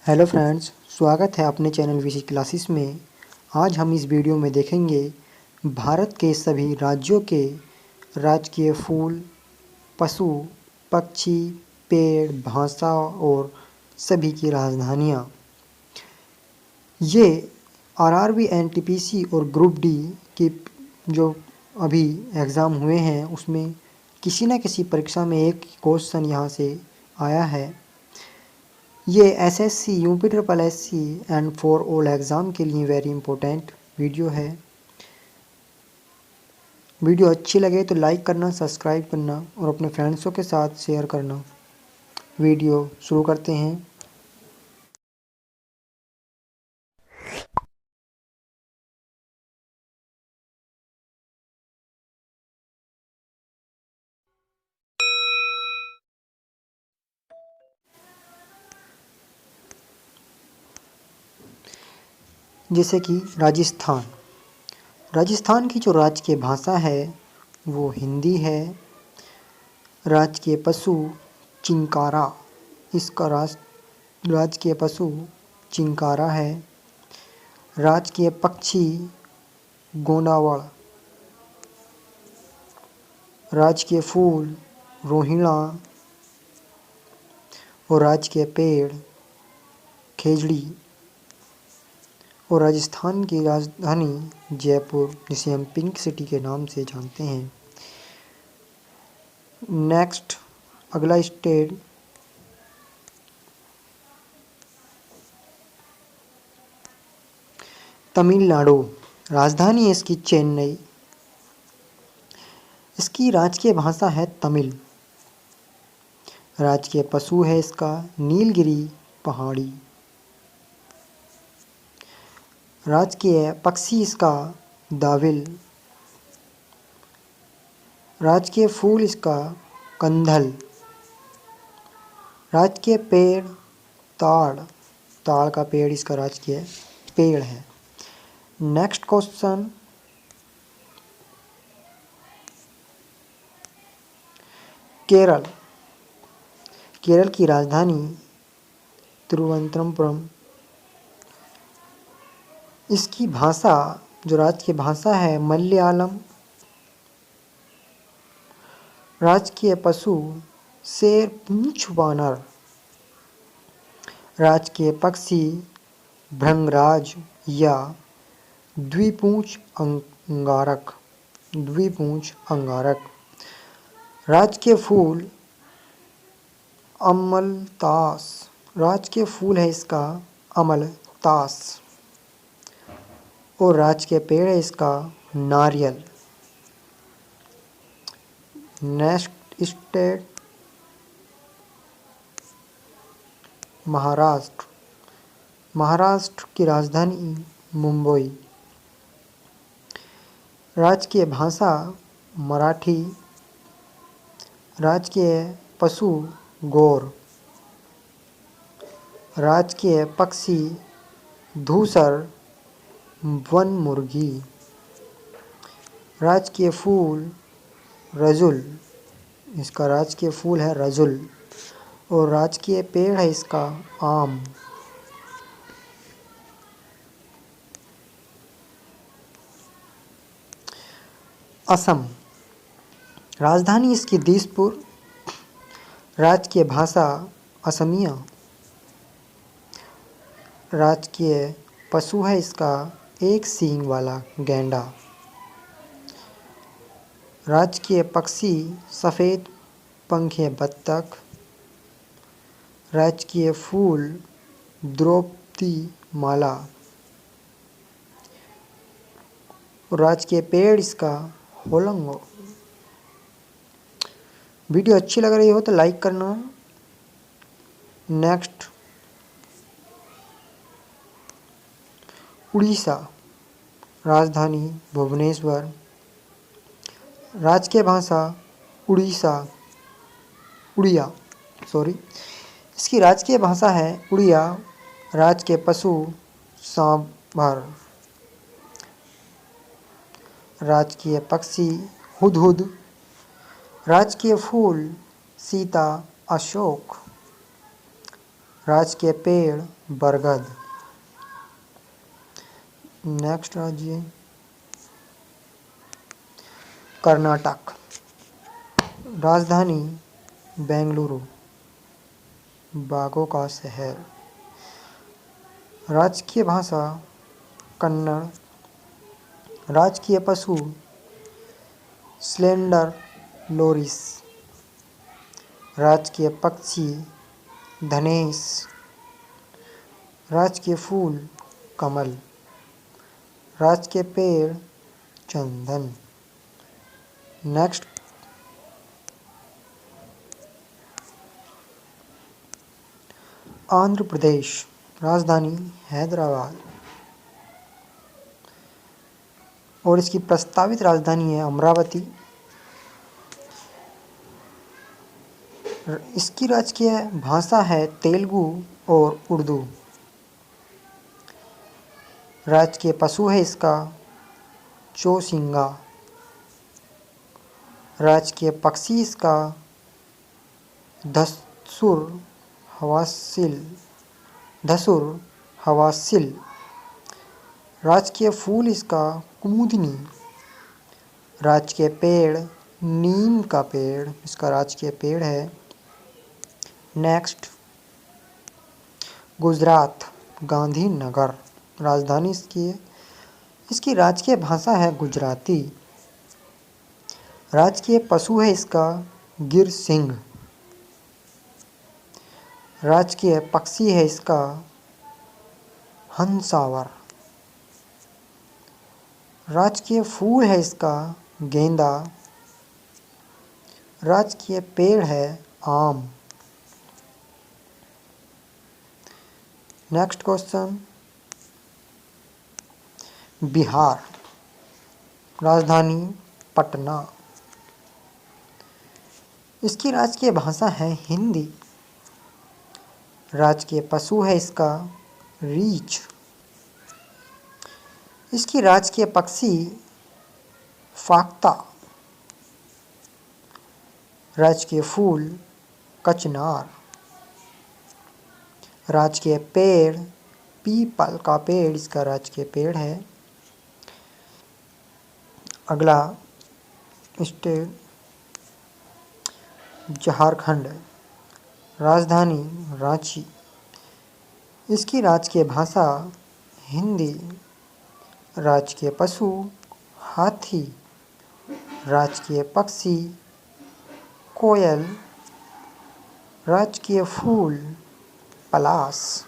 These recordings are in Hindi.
हेलो फ्रेंड्स, स्वागत है अपने चैनल विशी क्लासेस में। आज हम इस वीडियो में देखेंगे भारत के सभी राज्यों के राजकीय फूल, पशु, पक्षी, पेड़, भाषा और सभी की राजधानियाँ। ये आरआरबी, एनटीपीसी और ग्रुप डी की जो अभी एग्ज़ाम हुए हैं उसमें किसी न किसी परीक्षा में एक क्वेश्चन यहाँ से आया है। ये SSC, UP triple SC and for all exam के लिए वेरी इंपॉर्टेंट वीडियो है। वीडियो अच्छी लगे तो लाइक करना, सब्सक्राइब करना और अपने फ्रेंड्सों के साथ शेयर करना। वीडियो शुरू करते हैं। जैसे कि राजस्थान की जो राजकीय भाषा है वो हिंदी है। राजकीय पशु चिंकारा, इसका राजकीय पशु चिंकारा है। राजकीय पक्षी गोंडावड़। राजकीय फूल रोहिणा और राजकीय पेड़ खेजड़ी। और राजस्थान की राजधानी जयपुर, जिसे हम पिंक सिटी के नाम से जानते हैं। नेक्स्ट, अगला स्टेट तमिलनाडु। राजधानी है इसकी चेन्नई। इसकी राजकीय भाषा है तमिल। राजकीय पशु है इसका नीलगिरी पहाड़ी। राजकीय पक्षी इसका दाविल। राजकीय फूल इसका कंदल। राजकीय पेड़ ताड़। ताड़ का पेड़ इसका राजकीय पेड़ है। Next question, Kerala. केरल की राजधानी तिरुवनंतपुरम। इसकी भाषा, जो राजकीय भाषा है, मलयालम। राजकीय पशु शेर पूंछ वानर। राजकीय पक्षी भृंगराज या द्विपूंछ अंगारक। द्विपूंछ अंगारक। राजकीय फूल अमलतास। राजकीय फूल है इसका अमलतास। और राजकीय पेड़ है इसका नारियल। Next state Maharashtra. महाराष्ट्र की राजधानी मुंबई। राजकीय भाषा मराठी। राजकीय पशु गौर। राजकीय पक्षी धूसर वन मुर्गी। राजकीय फूल रजुल। इसका राजकीय फूल है रजुल। और राजकीय पेड़ है इसका आम। असम। राजधानी इसकी दिसपुर। राजकीय भाषा असमिया। राजकीय पशु है इसका एक सींग वाला गैंडा। राजकीय पक्षी सफ़ेद पंखिया बत्तख। राजकीय फूल द्रौपदी माला। राजकीय पेड़ इसका होलंगो। वीडियो अच्छी लग रही हो तो लाइक करना। नेक्स्ट, उड़ीसा। राजधानी भुवनेश्वर। राजकीय भाषा उड़िया। इसकी राजकीय भाषा है उड़िया। राजकीय पशु सांभर। राजकीय पक्षी हुदहुद। राजकीय फूल सीता अशोक। राजकीय पेड़ बरगद। नेक्स्ट राज्य कर्नाटक। राजधानी बेंगलुरु, बागों का शहर। राजकीय भाषा कन्नड़। राजकीय पशु स्लेंडर लोरिस। राजकीय पक्षी धनेश। राजकीय फूल कमल। राजकीय पेड़ चंदन। नेक्स्ट आंध्र प्रदेश। राजधानी हैदराबाद और इसकी प्रस्तावित राजधानी है अमरावती। इसकी राजकीय भाषा है तेलुगु और उर्दू। राजकीय पशु है इसका चौसिंगा। राजकीय पक्षी इसका धसुर हवासिल। राजकीय फूल इसका कुमुदिनी। राजकीय पेड़ नीम का पेड़ इसका राजकीय पेड़ है। नेक्स्ट गुजरात गांधीनगर। राजधानी इसकी राजकीय भाषा है गुजराती। राजकीय पशु है इसका गिर सिंह। राजकीय पक्षी है इसका हंसावर। राजकीय फूल है इसका गेंदा। राजकीय पेड़ है आम। Next question Bihar. राजधानी पटना। इसकी राजकीय भाषा है हिंदी। राजकीय पशु है इसका रीछ। इसकी राजकीय पक्षी फाख्ता। राजकीय फूल कचनार। राजकीय पेड़ पीपल का पेड़ इसका राजकीय पेड़ है। अगला स्टेट झारखंड। राजधानी रांची। इसकी राजकीय भाषा हिंदी। राजकीय पशु हाथी। राजकीय पक्षी कोयल। राजकीय फूल पलाश।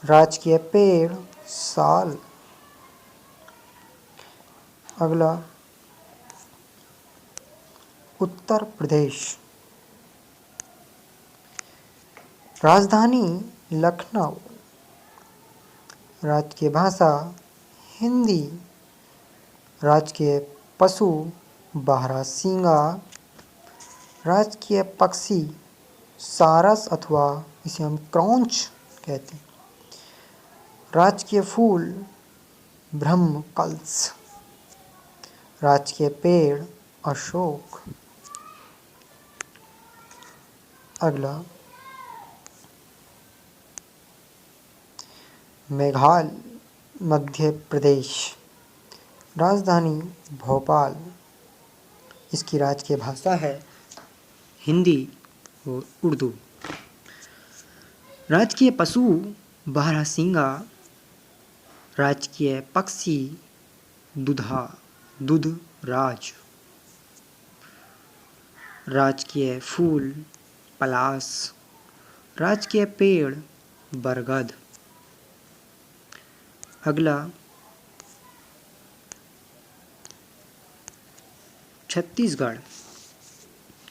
राजकीय पेड़ साल। अगला उत्तर प्रदेश। राजधानी लखनऊ। राजकीय भाषा हिंदी। राजकीय पशु बारहसिंगा। राजकीय पक्षी सारस अथवा इसे हम क्रौंच कहते हैं। राजकीय फूल ब्रह्मकलश। राजकीय पेड़ अशोक। अगला मेघालय मध्य प्रदेश। राजधानी भोपाल। इसकी राजकीय भाषा है हिंदी और उर्दू। राजकीय पशु बारहसिंगा। राजकीय पक्षी दुधराज। राजकीय फूल पलाश। राजकीय पेड़ बरगद। अगला छत्तीसगढ़।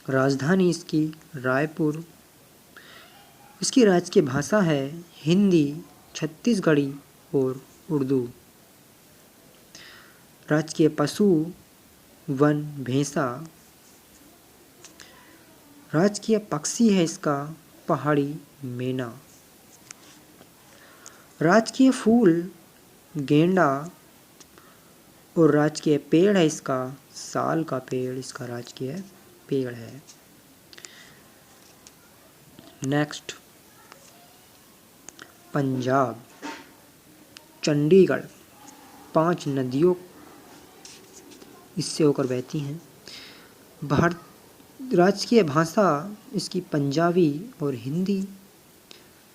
राजधानी इसकी रायपुर। इसकी राजकीय भाषा है हिंदी, छत्तीसगढ़ी और उर्दू। राजकीय पशु वन भैंसा। राजकीय पक्षी है इसका पहाड़ी मैना। राजकीय फूल गेंदा और राजकीय पेड़ है इसका साल का पेड़ इसका राजकीय पेड़ है। नेक्स्ट पंजाब, चंडीगढ़। 5 नदियों इससे होकर बहती हैं। भारत राजकीय भाषा इसकी पंजाबी और हिंदी।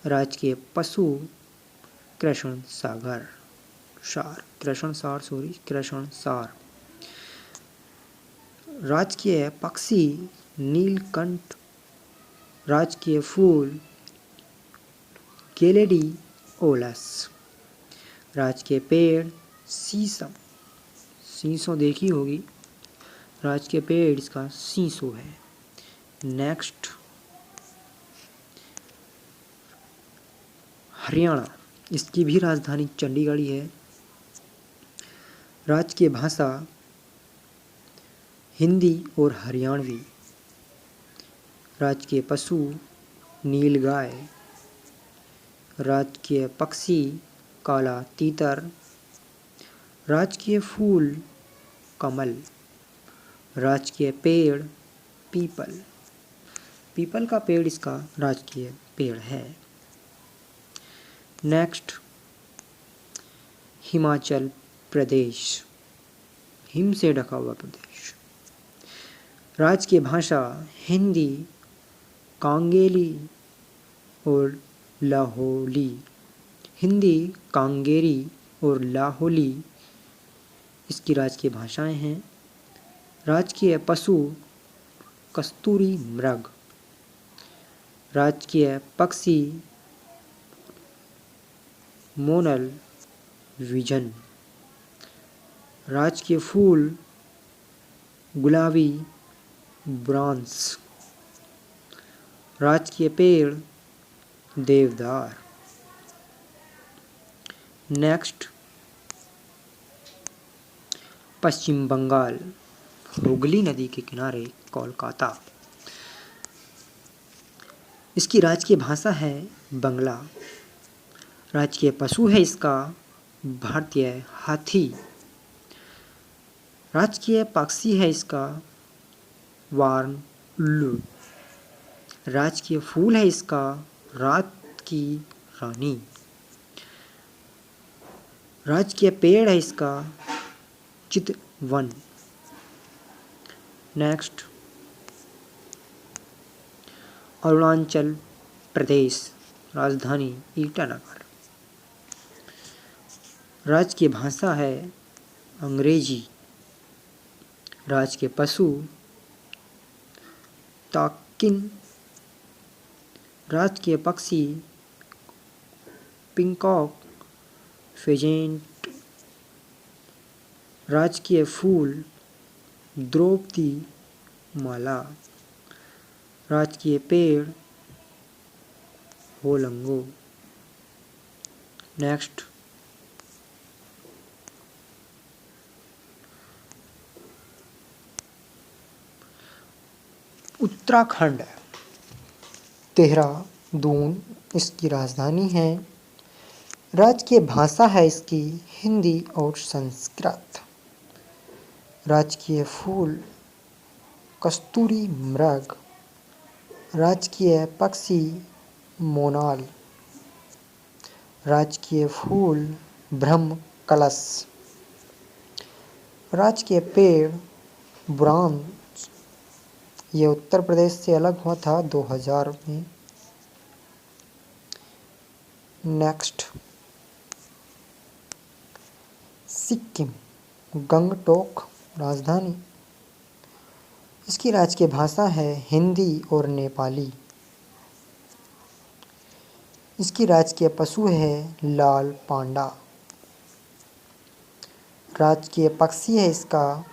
राजकीय पशु कृष्णसागर कृष्णसार। राजकीय पक्षी नीलकंठ। राजकीय फूल ग्लेडियोलस। राजकीय पेड़ शीशम, शीशो देखी होगी। राजकीय पेड़ इसका शीशो है। नेक्स्ट, हरियाणा, इसकी भी राजधानी चंडीगढ़ ही है। राजकीय भाषा हिंदी और हरियाणवी। राजकीय पशु नीलगाय। राजकीय पक्षी काला तीतर। राजकीय फूल कमल। राजकीय पेड़ पीपल, पीपल का पेड़ इसका राजकीय पेड़ है। नेक्स्ट, हिमाचल प्रदेश, हिम से ढका हुआ प्रदेश। राजकीय भाषा हिंदी, कांगेली और लाहौली। हिंदी, कांगेरी और लाहौली इसकी राजकीय भाषाएं हैं। राजकीय पशु कस्तूरी मृग। राजकीय पक्षी मोनल विजन। राजकीय फूल गुलाबी ब्रांस। राजकीय पेड़ देवदार। नेक्स्ट, पश्चिम बंगाल, हुगली नदी के किनारे कोलकाता। इसकी राजकीय भाषा है बंगला। राजकीय पशु है इसका भारतीय हाथी। राजकीय पक्षी है इसका वार्न उल्लू। राजकीय फूल है इसका रात की रानी। राजकीय पेड़ है इसका चितवन। नेक्स्ट, अरुणाचल प्रदेश, राजधानी ईटानगर। राजकीय भाषा है अंग्रेजी। राजकीय पशु ताकिन। राजकीय पक्षी पिंकॉक फेजेंट। राजकीय फूल द्रौपदी माला। राजकीय पेड़ होलंगो। नेक्स्ट, उत्तराखंड, देहरादून इसकी राजधानी है। राजकीय भाषा है इसकी हिंदी और संस्कृत। राजकीय फूल कस्तूरी मृग। राजकीय पक्षी मोनाल। राजकीय फूल ब्रह्म कलश। राजकीय पेड़ बुरांस। ये उत्तर प्रदेश से अलग हुआ था 2000 में। नेक्स्ट, सिक्किम, गंगटोक राजधानी। इसकी राजकीय भाषा है हिंदी और नेपाली। इसकी राजकीय पशु है लाल पांडा। राजकीय पक्षी है इसका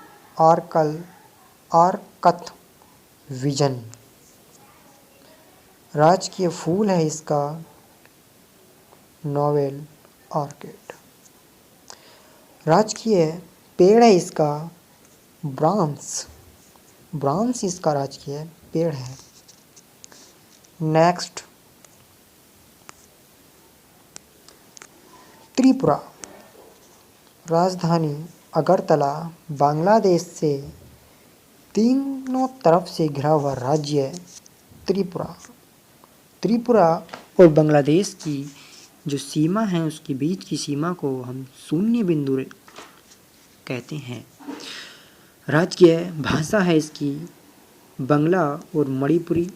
आर्कथ विजन। राजकीय फूल है इसका नोवेल ऑर्किड। राजकीय पेड़ है इसका ब्रांस इसका राजकीय पेड़ है। नेक्स्ट, त्रिपुरा, राजधानी अगरतला। बांग्लादेश से तीनों तरफ से घिरा हुआ राज्य त्रिपुरा। त्रिपुरा और बांग्लादेश की जो सीमा है उसके बीच की सीमा को हम शून्य बिंदु कहते हैं। राजकीय भाषा है इसकी बंगला और मणिपुरी।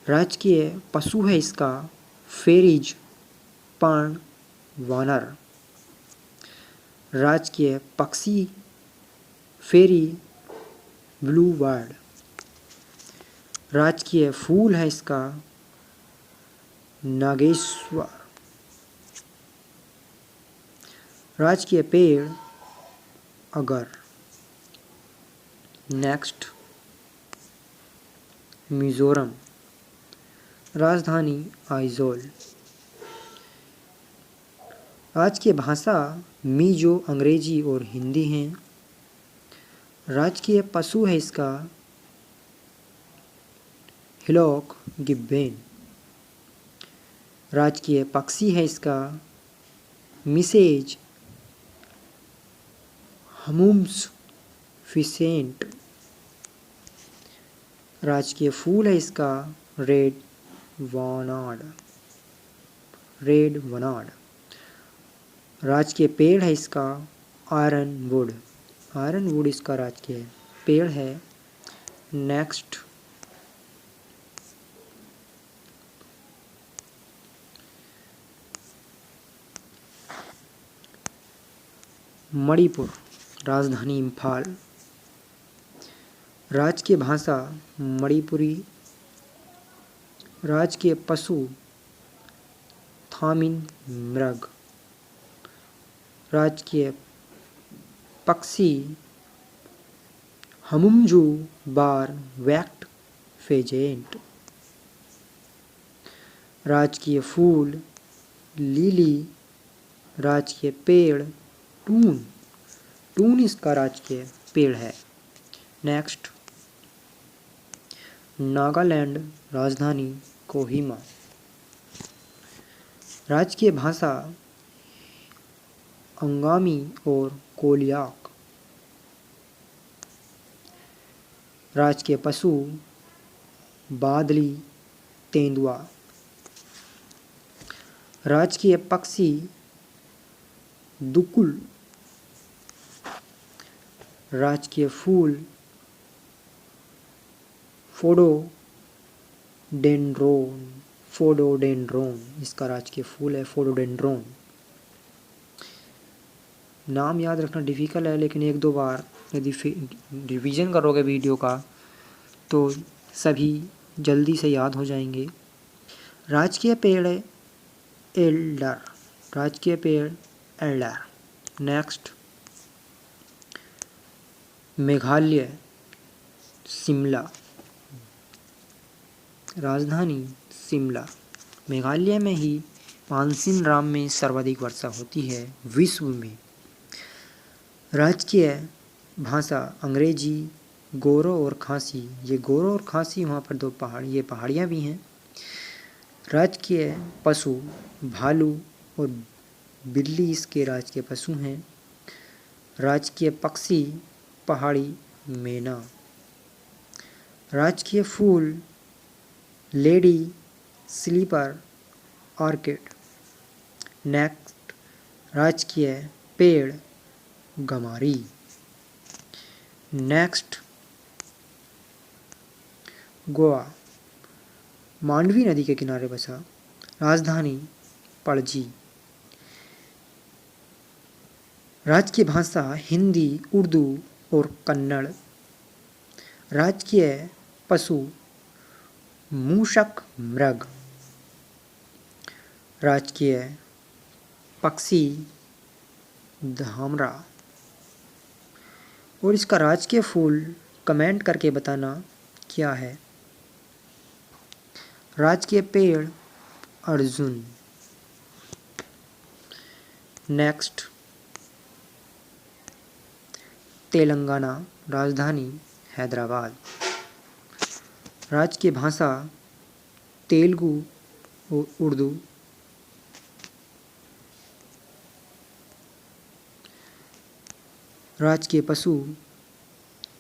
राजकीय पशु है इसका फेरिज पर्ण वानर। राजकीय पक्षी फेरी ब्लू बर्ड। राजकीय फूल है इसका नागेश्वर। राजकीय पेड़ अगर। नेक्स्ट, मिजोरम। राजधानी आइजोल। राजकीय भाषा मिजो अंग्रेजी और हिंदी हैं। राजकीय पशु है इसका हिलॉक गिब्बन। राजकीय पक्षी है इसका मिसेज हमूम्स फिसेंट। राजकीय फूल है इसका रेड वनाड। राजकीय पेड़ है इसका आयरन वुड। आयरन वुड इसका राजकीय पेड़ है। नेक्स्ट, मणिपुर। राजधानी इम्फाल। राजकीय भाषा मणिपुरी। राजकीय पशु थामिन मृग। राजकीय पक्षी हमुमजू बार वैक्ट फेजेंट। राजकीय फूल लिली। राजकीय पेड़ टून। टून इसका राजकीय पेड़ है। नेक्स्ट, नागालैंड। राजधानी कोहिमा। राजकीय भाषा अंगामी और कोलियाक। राजकीय पशु बादली तेंदुआ। राजकीय पक्षी दुकुल। राजकीय फूल फोडोडेंड्रोन इसका राजकीय फूल है फोडोडेंड्रोन। नाम याद रखना डिफ़िकल्ट है, लेकिन एक दो बार यदि रिवीजन करोगे वीडियो का तो सभी जल्दी से याद हो जाएंगे। राजकीय पेड़ एल्डर। राजकीय पेड़ एल्डर। नेक्स्ट, मेघालय शिमला। राजधानी शिमला। मेघालय में ही मानसिनराम में सर्वाधिक वर्षा होती है विश्व में। राजकीय भाषा अंग्रेजी गोरो और खासी। ये गोरो और खासी वहाँ पर दो ये पहाड़ियाँ भी हैं। राजकीय पशु भालू और बिल्ली इसके राजकीय पशु हैं। राजकीय पक्षी पहाड़ी मैना। राजकीय फूल लेडी स्लीपर ऑर्किड। नेक्स्ट, राजकीय पेड़ गमारी। नेक्स्ट, गोवा। मांडवी नदी के किनारे बसा। राजधानी पणजी। राजकीय भाषा हिंदी उर्दू और कन्नड़। राजकीय पशु मूषक मृग। राजकीय पक्षी धामरा। और इसका राजकीय फूल कमेंट करके बताना क्या है। राजकीय पेड़ अर्जुन। नेक्स्ट, तेलंगाना। राजधानी हैदराबाद। राजकीय भाषा तेलुगु और उर्दू। राजकीय पशु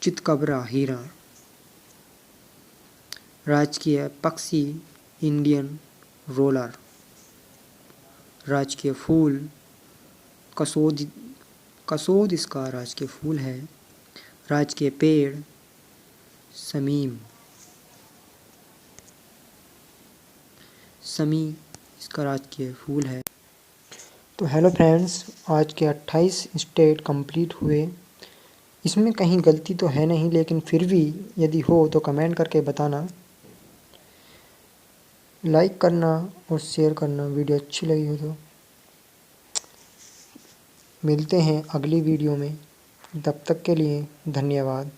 चितकबरा हिरण। राजकीय पक्षी इंडियन रोलर। राजकीय फूल कसोद इसका राजकीय फूल है। राजकीय पेड़ समी इसका राजकीय फूल है। तो हेलो फ्रेंड्स, आज के 28 स्टेट कंप्लीट हुए। इसमें कहीं गलती तो है नहीं, लेकिन फिर भी यदि हो तो कमेंट करके बताना। लाइक करना और शेयर करना वीडियो अच्छी लगी हो तो। मिलते हैं अगली वीडियो में, तब तक के लिए धन्यवाद।